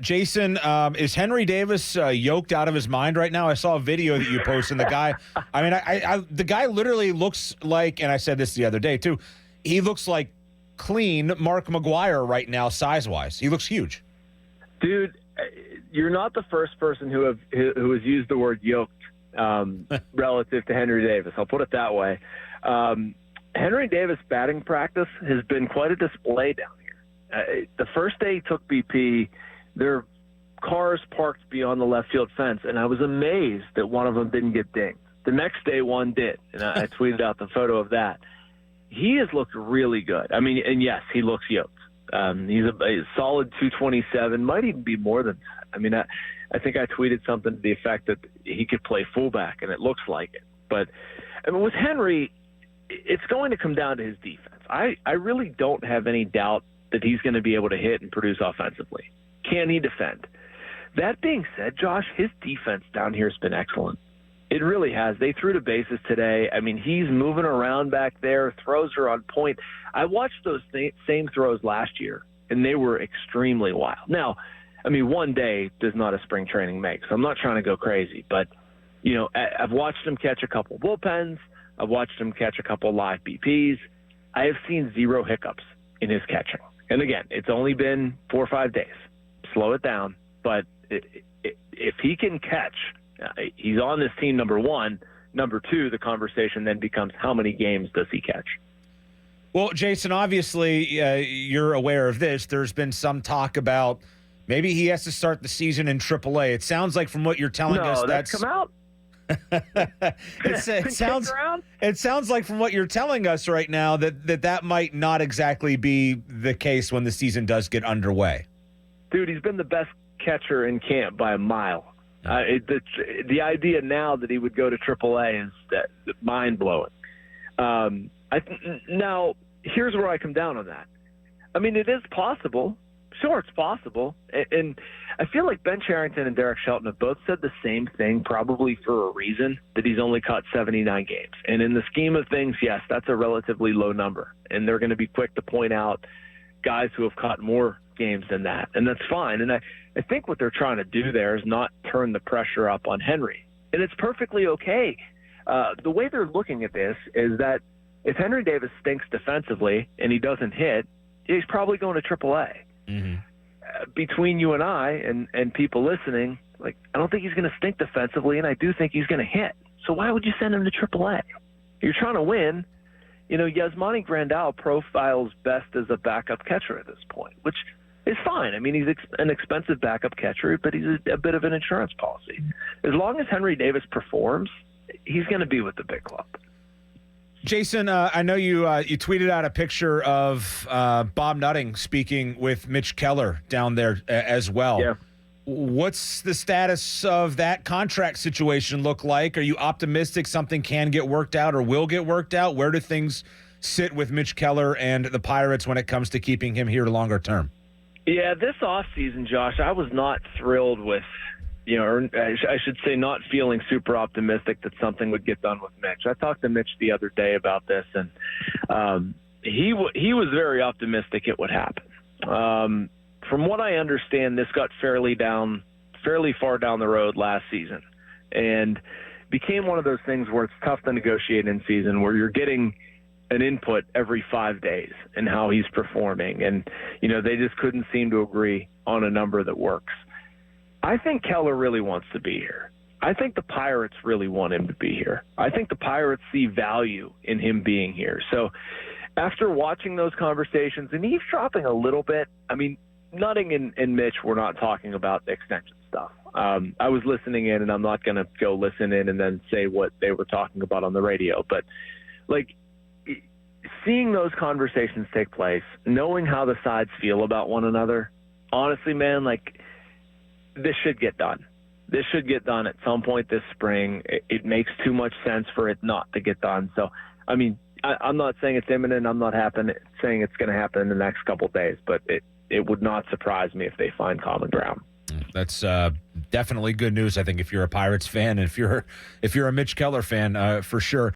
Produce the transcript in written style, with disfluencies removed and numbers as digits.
Jason, is Henry Davis yoked out of his mind right now? I saw a video that you posted. And the guy, the guy literally looks like, and I said this the other day too, he looks like clean Mark McGuire right now, size-wise. He looks huge. Dude, you're not the first person who has used the word yoked relative to Henry Davis. I'll put it that way. Henry Davis batting practice has been quite a display down here. The first day he took BP, there are cars parked beyond the left field fence, and I was amazed that one of them didn't get dinged. The next day, one did, and I tweeted out the photo of that. He has looked really good. I mean, and yes, he looks yoked. He's a solid 227, might even be more than that. I mean, I think I tweeted something to the effect that he could play fullback, and it looks like it. But I mean, with Henry, it's going to come down to his defense. I really don't have any doubt that he's going to be able to hit and produce offensively. Can he defend? That being said, Josh, his defense down here has been excellent. It really has. They threw the bases today. I mean, he's moving around back there. Throws are on point. I watched those same throws last year, and they were extremely wild. Now, I mean, one day does not a spring training make, so I'm not trying to go crazy. But, you know, I've watched him catch a couple bullpens. I've watched him catch a couple live BPs. I have seen zero hiccups in his catching. And, again, it's only been 4 or 5 days. Slow it down. But if he can catch, he's on this team, number one. Number two, the conversation then becomes how many games does he catch? Well, Jason, obviously you're aware of this. There's been some talk about maybe he has to start the season in AAA. It sounds like from what you're telling us that's come out. It sounds like from what you're telling us right now that might not exactly be the case when the season does get underway. Dude, he's been the best catcher in camp by a mile. The idea now that he would go to AAA is mind-blowing. Now, here's where I come down on that. I mean, it is possible. Sure, it's possible. And I feel like Ben Cherington and Derek Shelton have both said the same thing, probably for a reason, that he's only caught 79 games. And in the scheme of things, yes, that's a relatively low number. And they're going to be quick to point out guys who have caught more games than that. And that's fine. And I think what they're trying to do there is not turn the pressure up on Henry. And it's perfectly okay. The way they're looking at this is that if Henry Davis stinks defensively and he doesn't hit, he's probably going to AAA. Mm-hmm. Between you and I and people listening, like, I don't think he's going to stink defensively, and I do think he's going to hit. So why would you send him to AAA? You're trying to win. You know, Yasmani Grandal profiles best as a backup catcher at this point, which is fine. I mean, he's an expensive backup catcher, but he's a bit of an insurance policy. As long as Henry Davis performs, he's going to be with the big club. Jason, I know you tweeted out a picture of Bob Nutting speaking with Mitch Keller down there as well. Yeah. What's the status of that contract situation look like? Are you optimistic something can get worked out or will get worked out? Where do things sit with Mitch Keller and the Pirates when it comes to keeping him here longer term? Yeah, this offseason, Josh, I was not thrilled with, or I should say not feeling super optimistic that something would get done with Mitch. I talked to Mitch the other day about this, and he was very optimistic it would happen. From what I understand, this got fairly far down the road last season and became one of those things where it's tough to negotiate in season, where you're getting an input every 5 days and how he's performing. And, they just couldn't seem to agree on a number that works. I think Keller really wants to be here. I think the Pirates really want him to be here. I think the Pirates see value in him being here. So after watching those conversations and eavesdropping a little bit, I mean, Nutting and Mitch were not talking about the extension stuff. I was listening in, and I'm not going to go listen in and then say what they were talking about on the radio. But, seeing those conversations take place, knowing how the sides feel about one another, honestly, man, this should get done. This should get done at some point this spring. It makes too much sense for it not to get done. So, I mean, I'm not saying it's imminent. I'm not saying it's going to happen in the next couple of days, but it would not surprise me if they find common ground. That's definitely good news, I think, if you're a Pirates fan, and if you're a Mitch Keller fan, for sure.